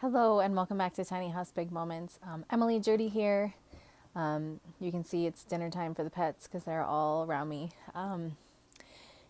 Hello and welcome back to Tiny House Big Moments. Emily Jody here. You can see it's dinner time for the pets because they're all around me.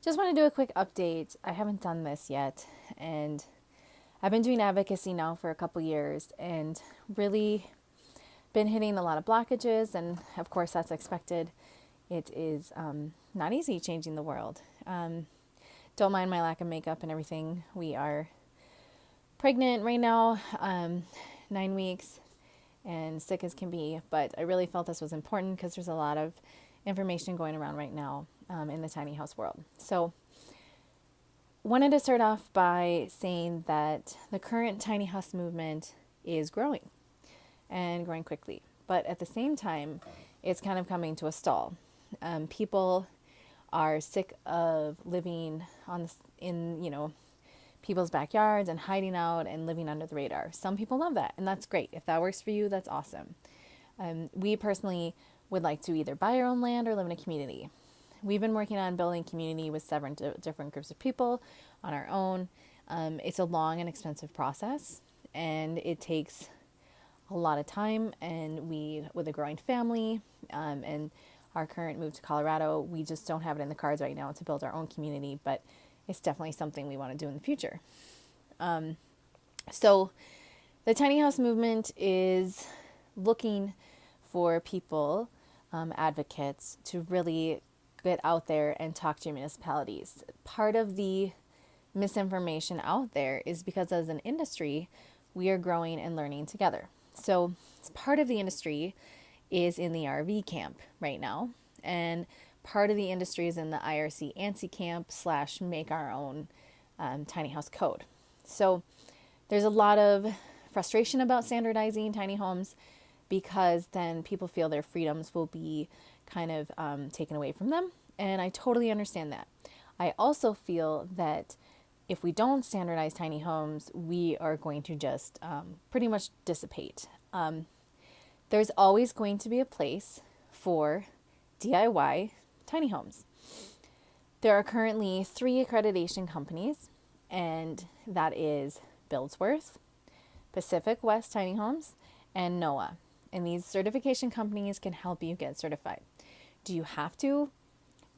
Just want to do a quick update. I haven't done this yet, and I've been doing advocacy now for a couple years and really been hitting a lot of blockages, and of course that's expected. It is not easy changing the world. Don't mind my lack of makeup and everything. We are pregnant right now, 9 weeks, and sick as can be, but I really felt this was important because there's a lot of information going around right now in the tiny house world. So wanted to start off by saying that the current tiny house movement is growing and growing quickly, but at the same time it's kind of coming to a stall. People are sick of living in people's backyards and hiding out and living under the radar. Some people love that, and that's great. If that works for you, that's awesome. We personally would like to either buy our own land or live in a community. We've been working on building community with several different groups of people on our own. It's a long and expensive process, and it takes a lot of time. And with a growing family and our current move to Colorado, we just don't have it in the cards right now to build our own community, but it's definitely something we want to do in the future. So the tiny house movement is looking for people, advocates, to really get out there and talk to your municipalities. Part of the misinformation out there is because as an industry, we are growing and learning together. So part of the industry is in the RV camp right now, and part of the industry is in the IRC ANSI camp / make our own tiny house code. So there's a lot of frustration about standardizing tiny homes because then people feel their freedoms will be kind of taken away from them. And I totally understand that. I also feel that if we don't standardize tiny homes, we are going to just pretty much dissipate. There's always going to be a place for DIY tiny homes. There are currently 3 accreditation companies, and that is Buildsworth, Pacific West Tiny Homes, and NOAA. And these certification companies can help you get certified. Do you have to?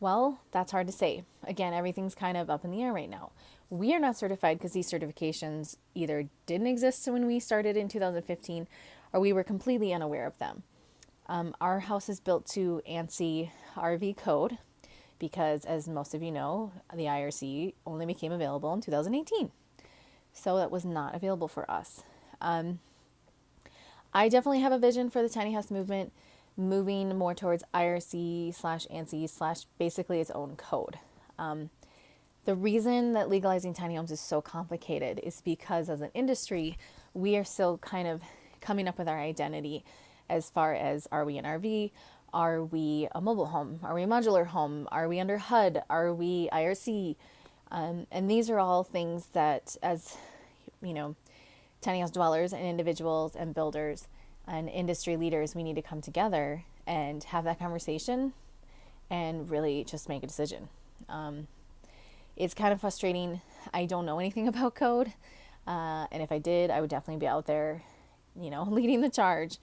Well, that's hard to say. Again, everything's kind of up in the air right now. We are not certified because these certifications either didn't exist when we started in 2015 or we were completely unaware of them. Our house is built to ANSI RV code because, as most of you know, the IRC only became available in 2018. So that was not available for us. I definitely have a vision for the tiny house movement moving more towards IRC / ANSI / basically its own code. The reason that legalizing tiny homes is so complicated is because as an industry, we are still kind of coming up with our identity as far as, are we an RV? Are we a mobile home? Are we a modular home? Are we under HUD? Are we IRC? And these are all things that, as tiny house dwellers and individuals and builders and industry leaders, we need to come together and have that conversation and really just make a decision. It's kind of frustrating. I don't know anything about code. And if I did, I would definitely be out there, leading the charge.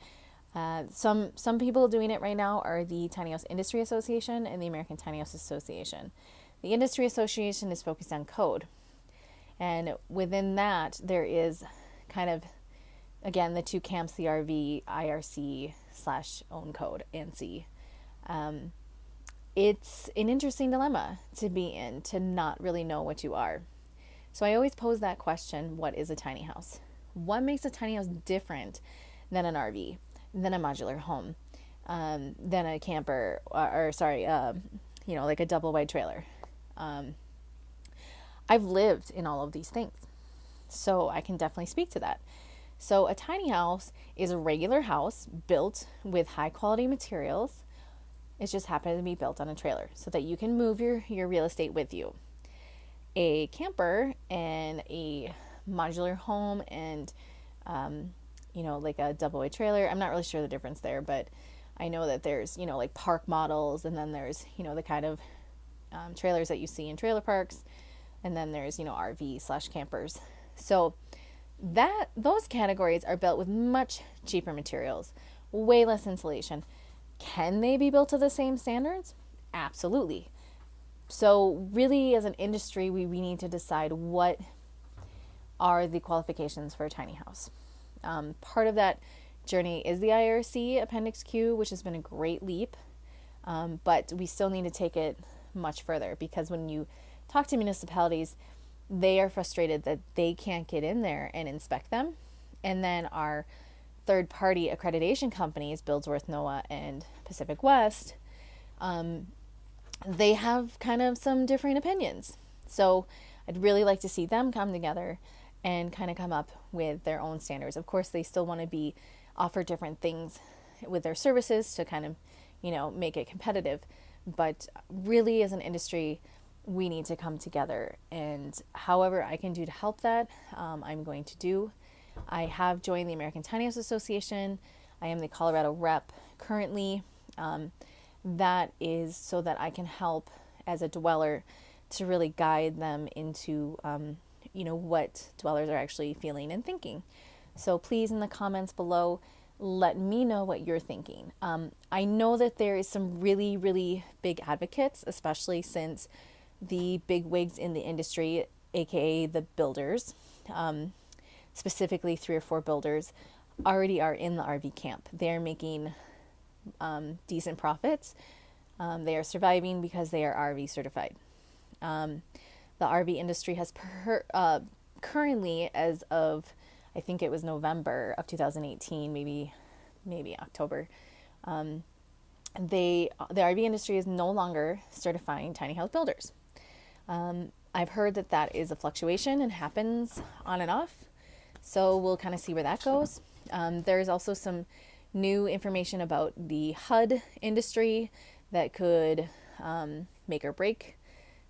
Some people doing it right now are the Tiny House Industry Association and the American Tiny House Association. The Industry Association is focused on code. And within that, there is kind of, again, the 2 camps, the RV, IRC / own code, ANSI. It's an interesting dilemma to be in, to not really know what you are. So I always pose that question, what is a tiny house? What makes a tiny house different than an RV, than a modular home, than a camper, like a double wide trailer? I've lived in all of these things, so I can definitely speak to that. So a tiny house is a regular house built with high quality materials. It's just happened to be built on a trailer so that you can move your real estate with you. A camper and a modular home and, like a double wide trailer. I'm not really sure the difference there, but I know that there's, like park models, and then there's, the kind of trailers that you see in trailer parks, and then there's, RV / campers. So those categories are built with much cheaper materials, way less insulation. Can they be built to the same standards? Absolutely. So really, as an industry, we need to decide what are the qualifications for a tiny house. Part of that journey is the IRC Appendix Q, which has been a great leap, but we still need to take it much further, because when you talk to municipalities, they are frustrated that they can't get in there and inspect them. And then our third-party accreditation companies, Buildsworth, NOAA, and Pacific West, they have kind of some differing opinions. So I'd really like to see them come together and kind of come up with their own standards. Of course, they still want to be offer different things with their services to kind of, make it competitive. But really, as an industry, we need to come together. And however I can do to help that, I'm going to do. I have joined the American Tiny House Association. I am the Colorado rep currently. That is so that I can help as a dweller to really guide them into, what dwellers are actually feeling and thinking. So please, in the comments below, let me know what you're thinking. I know that there is some really, really big advocates, especially since the big wigs in the industry, aka the builders, specifically 3 or 4 builders, already are in the RV camp. They're making decent profits. They are surviving because they are RV certified. The RV industry has currently, as of I think it was November of 2018, maybe October, the RV industry is no longer certifying tiny house builders. I've heard that is a fluctuation and happens on and off, so we'll kind of see where that goes. There's also some new information about the HUD industry that could make or break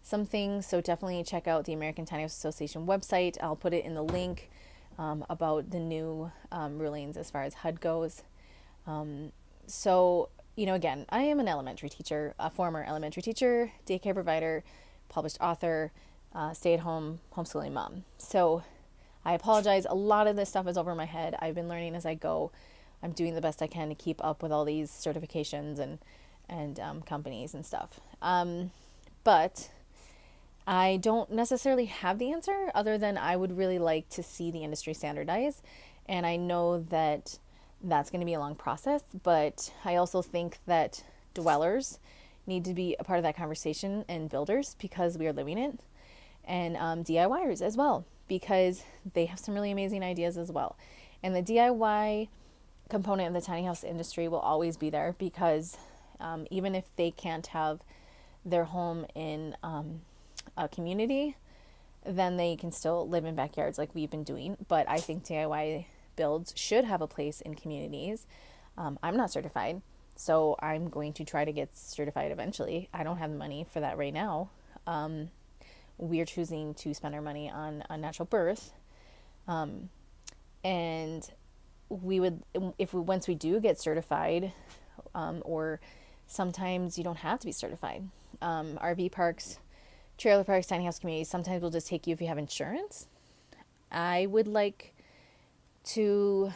some things, so definitely check out the American Tiny House Association website. I'll put it in the link about the new rulings as far as HUD goes. So, again, I am an elementary teacher, a former elementary teacher, daycare provider, published author, stay-at-home homeschooling mom. So I apologize. A lot of this stuff is over my head. I've been learning as I go. I'm doing the best I can to keep up with all these certifications and companies and stuff. But I don't necessarily have the answer, other than I would really like to see the industry standardize. And I know that that's going to be a long process, but I also think that dwellers need to be a part of that conversation, and builders, because we are living it, and DIYers as well, because they have some really amazing ideas as well. And the DIY component of the tiny house industry will always be there, because even if they can't have their home in a community, then they can still live in backyards like we've been doing. But I think DIY builds should have a place in communities. I'm not certified, so I'm going to try to get certified eventually. I don't have the money for that right now. We are choosing to spend our money on a natural birth. And we would, once we do get certified, or sometimes you don't have to be certified. RV parks, trailer parks, tiny house communities, sometimes will just take you if you have insurance. I would like to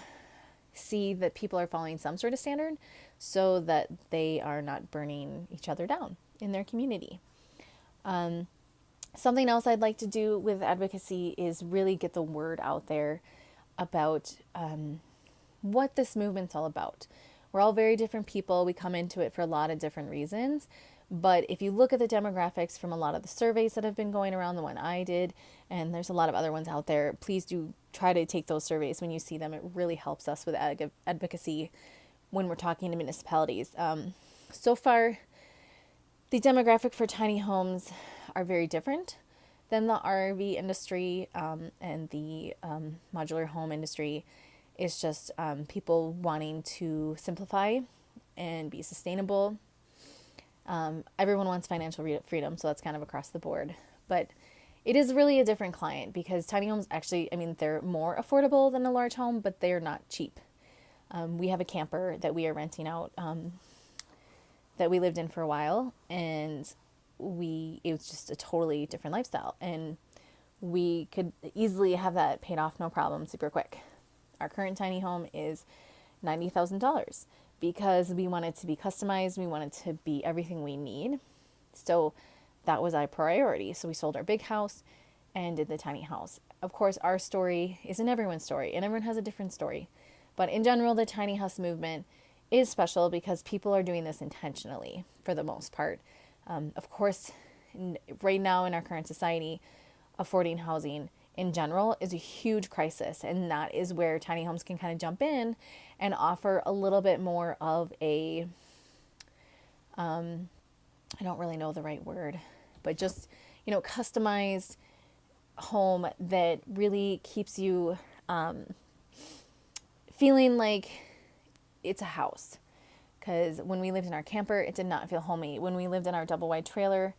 see that people are following some sort of standard so that they are not burning each other down in their community. Something else I'd like to do with advocacy is really get the word out there about what this movement's all about. We're all very different people. We come into it for a lot of different reasons. But if you look at the demographics from a lot of the surveys that have been going around, the one I did, and there's a lot of other ones out there, please do try to take those surveys when you see them. It really helps us with advocacy when we're talking to municipalities. So far, the demographic for tiny homes are very different than the RV industry, and the modular home industry. Is just people wanting to simplify and be sustainable. Everyone wants financial freedom, so that's kind of across the board. But it is really a different client, because tiny homes actually, they're more affordable than a large home, but they're not cheap. We have a camper that we are renting out, that we lived in for a while, and it was just a totally different lifestyle. And we could easily have that paid off no problem super quick. Our current tiny home is $90,000 because we want it to be customized. We want it to be everything we need. So that was our priority. So we sold our big house and did the tiny house. Of course, our story isn't everyone's story, and everyone has a different story. But in general, the tiny house movement is special because people are doing this intentionally for the most part. Of course, right now in our current society, affording housing in general is a huge crisis, and that is where tiny homes can kind of jump in and offer a little bit more of a I don't really know the right word, but just, customized home that really keeps you feeling like it's a house. Because when we lived in our camper, it did not feel homey. When we lived in our double wide trailer,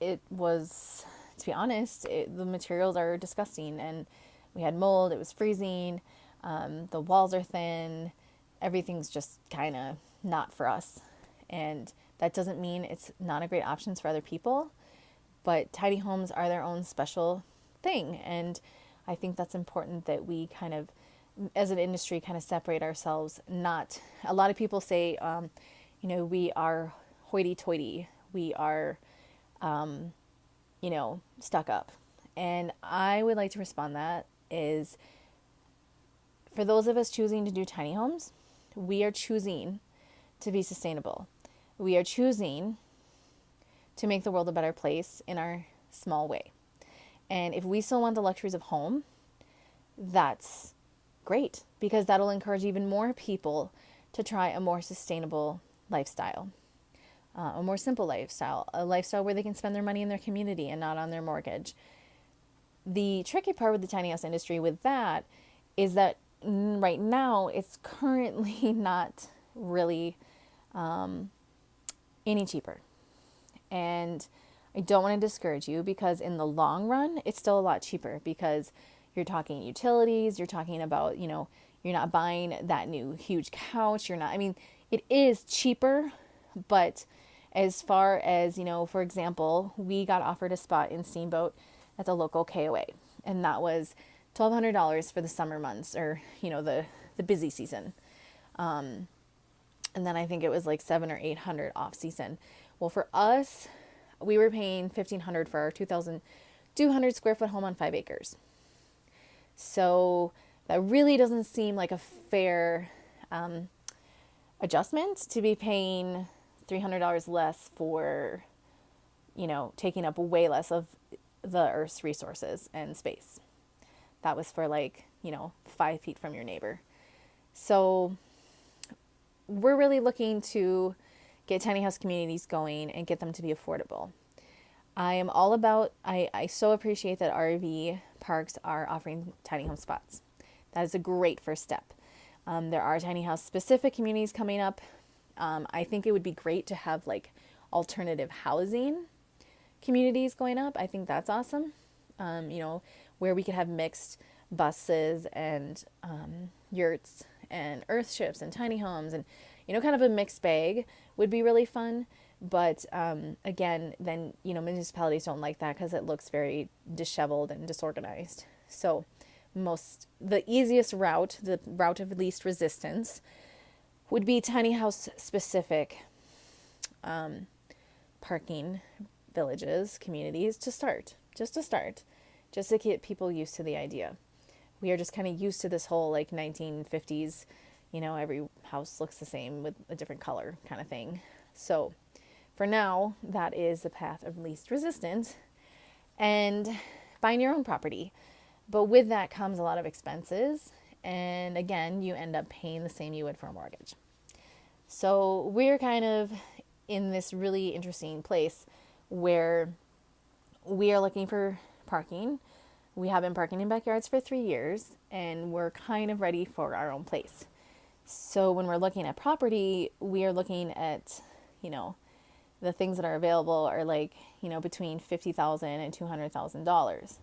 it was, to be honest, the materials are disgusting, and we had mold. It was freezing. The walls are thin. Everything's just kind of not for us. And that doesn't mean it's not a great option for other people, but tiny homes are their own special thing. And I think that's important that we kind of, as an industry, kind of separate ourselves. Not, a lot of people say, we are hoity-toity. We are, stuck up. And I would like to respond that is, for those of us choosing to do tiny homes, we are choosing to be sustainable. We are choosing to make the world a better place in our small way. And if we still want the luxuries of home, that's great, because that'll encourage even more people to try a more sustainable lifestyle, a more simple lifestyle, a lifestyle where they can spend their money in their community and not on their mortgage. The tricky part with the tiny house industry with that is that right now it's currently not really any cheaper. And I don't want to discourage you, because in the long run, it's still a lot cheaper, because you're talking utilities, you're talking about, you're not buying that new huge couch. It is cheaper, but as far as, for example, we got offered a spot in Steamboat at the local KOA, and that was $1,200 for the summer months, or, the busy season. And then I think it was like $700 or $800 off season. Well, for us, we were paying $1,500 for our 2,200 square foot home on 5 acres. So that really doesn't seem like a fair adjustment to be paying $300 less for, taking up way less of the Earth's resources and space. That was for 5 feet from your neighbor. So we're really looking to get tiny house communities going and get them to be affordable. I am all about, I so appreciate that RV parks are offering tiny home spots. That is a great first step. There are tiny house specific communities coming up. I think it would be great to have alternative housing communities going up. I think that's awesome. Where we could have mixed buses and yurts and earth ships and tiny homes, and kind of a mixed bag would be really fun. But again, then municipalities don't like that because it looks very disheveled and disorganized. So the easiest route, the route of least resistance, would be tiny house specific parking villages, communities to start, just to get people used to the idea. We are just kind of used to this whole 1950s, every house looks the same with a different color kind of thing. So for now, that is the path of least resistance, and buying your own property. But with that comes a lot of expenses. And again, you end up paying the same you would for a mortgage. So we're kind of in this really interesting place where we are looking for parking. We have been parking in backyards for 3 years, and we're kind of ready for our own place. So when we're looking at property, we are looking at, the things that are available are between $50,000 and $200,000.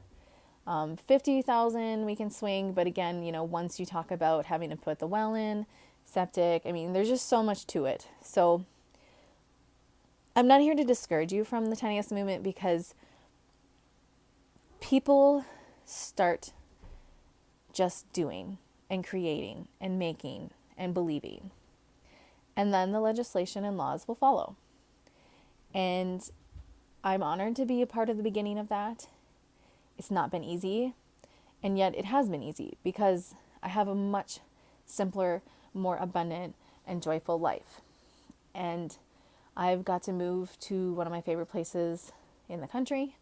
$50,000 we can swing, but again, once you talk about having to put the well in, septic, there's just so much to it. So I'm not here to discourage you from the tiny house movement, because people start just doing and creating and making and believing. And then the legislation and laws will follow. And I'm honored to be a part of the beginning of that. It's not been easy, and yet it has been easy because I have a much simpler, more abundant, and joyful life. And I've got to move to one of my favorite places in the country,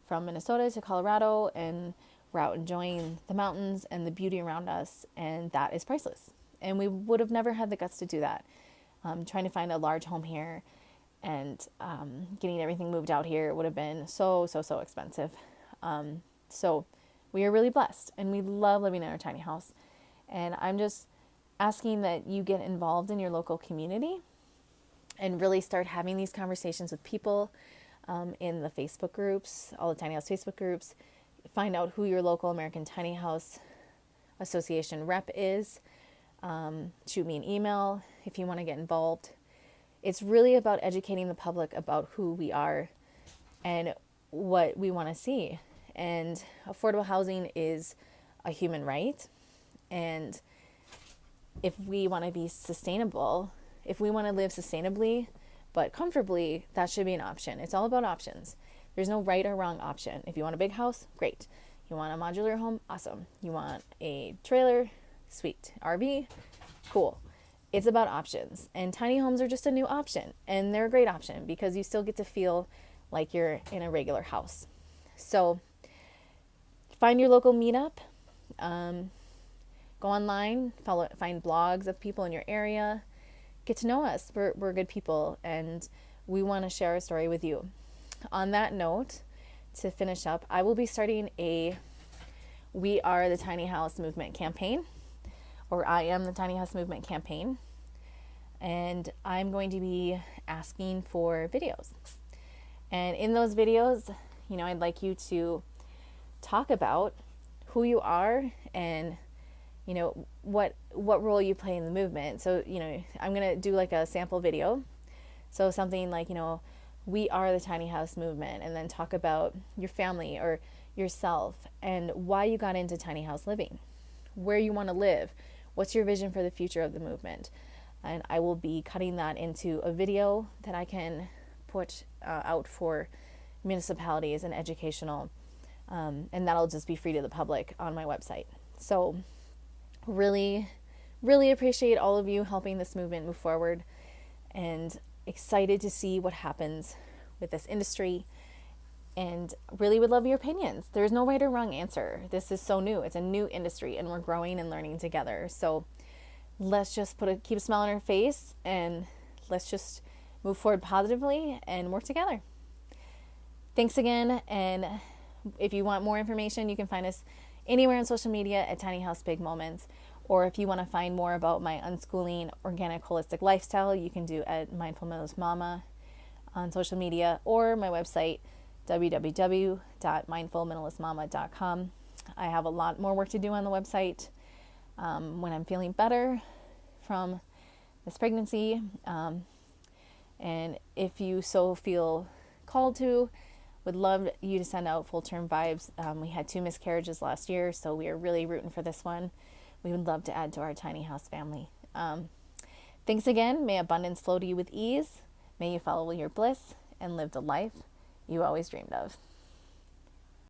from Minnesota to Colorado, and we're out enjoying the mountains and the beauty around us, and that is priceless. And we would have never had the guts to do that. Trying to find a large home here and getting everything moved out here would have been so expensive. So we are really blessed, and we love living in our tiny house. And I'm just asking that you get involved in your local community and really start having these conversations with people in the Facebook groups, all the tiny house Facebook groups. Find out who your local American Tiny House Association rep is. Shoot me an email if you want to get involved. It's really about educating the public about who we are and what we want to see. And affordable housing is a human right. And if we want to be sustainable, if we want to live sustainably but comfortably, that should be an option. It's all about options. There's no right or wrong option. If you want a big house, great. You want a modular home? Awesome. You want a trailer? Sweet. RV? Cool. It's about options. And tiny homes are just a new option. And they're a great option because you still get to feel like you're in a regular house. So find your local meetup. Go online, find blogs of people in your area. Get to know us. We're good people, and we want to share our story with you. On that note, to finish up, I will be starting a We Are the Tiny House Movement campaign, or I Am the Tiny House Movement campaign, and I'm going to be asking for videos. And in those videos, I'd like you to talk about who you are and what role you play in the movement. So, I'm going to do like a sample video. So something like, we are the tiny house movement, and then talk about your family or yourself and why you got into tiny house living, where you want to live, what's your vision for the future of the movement. And I will be cutting that into a video that I can put out for municipalities and educational, and that'll just be free to the public on my website. So really, really appreciate all of you helping this movement move forward, and excited to see what happens with this industry, and really would love your opinions. There's no right or wrong answer. This is so new. It's a new industry, and we're growing and learning together. So let's just keep a smile on our face, and let's just move forward positively and work together. Thanks again. And if you want more information, you can find us anywhere on social media at Tiny House Big Moments. Or if you want to find more about my unschooling organic holistic lifestyle, you can do at Mindful Minimalist Mama on social media, or my website, www.mindfulminimalistmama.com. I have a lot more work to do on the website when I'm feeling better from this pregnancy. And if you so feel called to, would love you to send out full-term vibes. We had 2 miscarriages last year, so we are really rooting for this one. We would love to add to our tiny house family. Thanks again. May abundance flow to you with ease. May you follow your bliss and live the life you always dreamed of.